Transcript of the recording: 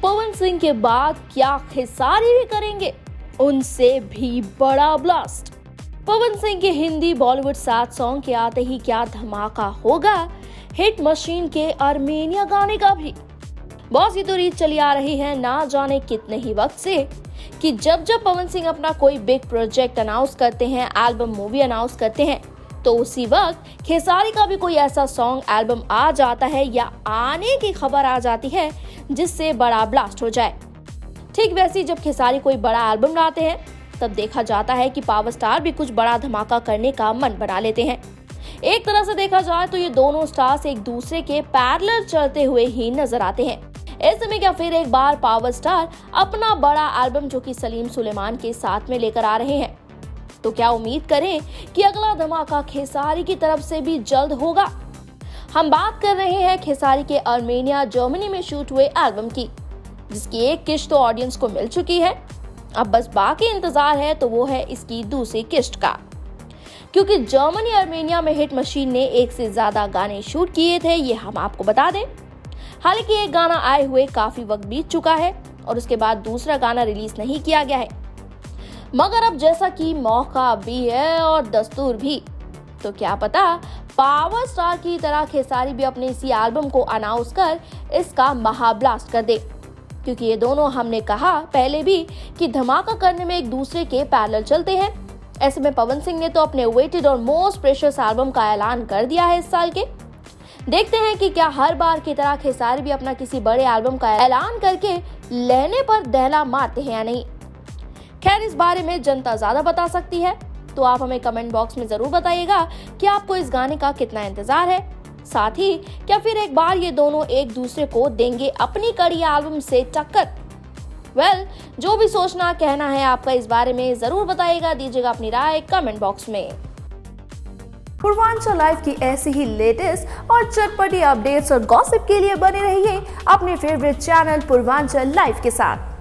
पवन सिंह के बाद क्या खेसारी भी करेंगे उनसे भी बड़ा ब्लास्ट। पवन सिंह के हिंदी बॉलीवुड साथ सॉन्ग के आते ही क्या धमाका होगा हिट मशीन के आर्मेनिया गाने का भी। बॉस ये तो रीत चली आ रही है ना जाने कितने ही वक्त से कि जब जब पवन सिंह अपना कोई बिग प्रोजेक्ट अनाउंस करते हैं, एल्बम मूवी अनाउंस करते हैं, तो उसी वक्त खेसारी का भी कोई ऐसा सॉन्ग एल्बम आ जाता है या आने की खबर आ जाती है जिससे बड़ा ब्लास्ट हो जाए। ठीक वैसी जब खेसारी कोई बड़ा एल्बम लाते हैं तब देखा जाता है कि पावर स्टार भी कुछ बड़ा धमाका करने का मन बना लेते हैं। एक तरह से देखा जाए तो ये दोनों स्टार्स एक दूसरे के पैरेलल चलते हुए ही नजर आते हैं। ऐसे में क्या फिर एक बार पावर स्टार अपना बड़ा एल्बम जो कि सलीम सुलेमान के साथ में लेकर आ रहे हैं, तो क्या उम्मीद करें कि अगला धमाका खेसारी की तरफ से भी जल्द होगा। हम बात कर रहे हैं खेसारी के आर्मेनिया जर्मनी में शूट हुए एल्बम की, जिसकी एक किस्त तो ऑडियंस को मिल चुकी है। अब बस बाकी इंतजार है तो वो है इसकी दूसरी किस्त का, क्योंकि जर्मनी आर्मेनिया में हिट मशीन ने एक से ज्यादा गाने शूट किए थे, ये हम आपको बता दें। हालांकि एक गाना आए हुए काफी वक्त बीत चुका है और उसके बाद दूसरा गाना रिलीज नहीं किया गया है, मगर अब जैसा कि मौका भी है और दस्तूर भी, तो क्या पता पावर स्टार की तरह खेसारी भी अपने इसी एल्बम को अनाउंस कर इसका महाब्लास्ट कर दे, क्योंकि ये दोनों हमने कहा पहले भी कि धमाका करने में एक दूसरे के पैरेलल चलते हैं। ऐसे में पवन सिंह ने तो अपने वेटेड और मोस्ट प्रेशियस एल्बम का ऐलान कर दिया है इस साल के। देखते हैं कि क्या हर बार की तरह खेसारी भी अपना किसी बड़े एल्बम का ऐलान करके लेने पर दहला मारते हैं या नहीं। खैर, इस बारे में जनता ज्यादा बता सकती है, तो आप हमें कमेंट बॉक्स में जरूर बताइएगा कि आपको इस गाने का कितना इंतजार है। साथ ही क्या फिर एक बार ये दोनों एक दूसरे को देंगे अपनी कड़ी एल्बम से टक्कर। जो भी सोचना कहना है आपका इस बारे में जरूर बताइएगा, दीजिएगा अपनी राय कमेंट बॉक्स में। पूर्वांचल लाइव की ऐसी ही लेटेस्ट और चटपटी अपडेट्स और गॉसिप के लिए बने रहिए अपने फेवरेट चैनल पूर्वांचल लाइव के साथ।